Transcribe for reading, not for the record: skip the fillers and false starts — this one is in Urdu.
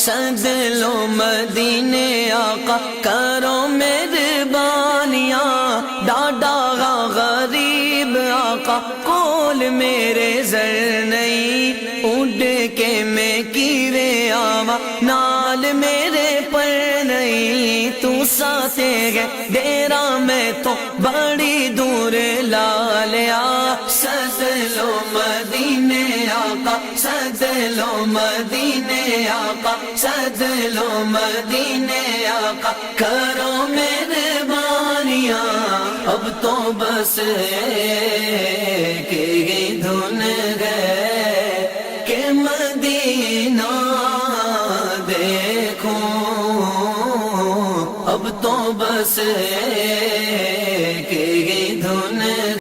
سد لو مدینے آقا کرو مہربانیاں، ڈاڈا غریب آقا کول میرے زر نہیں، اڑ کے میں کیوے آوا نال میرے پر نہیں، تو ساتھ ہے ڈیرا میں تو بڑی دور لا لیا، سد لو مدینے آقا سد لو مدینے آقا سد لو مدینے آقا کرو مہربانیاں، اب تو بس کہ دھن گئے کہ مدینہ دیکھوں، اب تو بس کہ دھن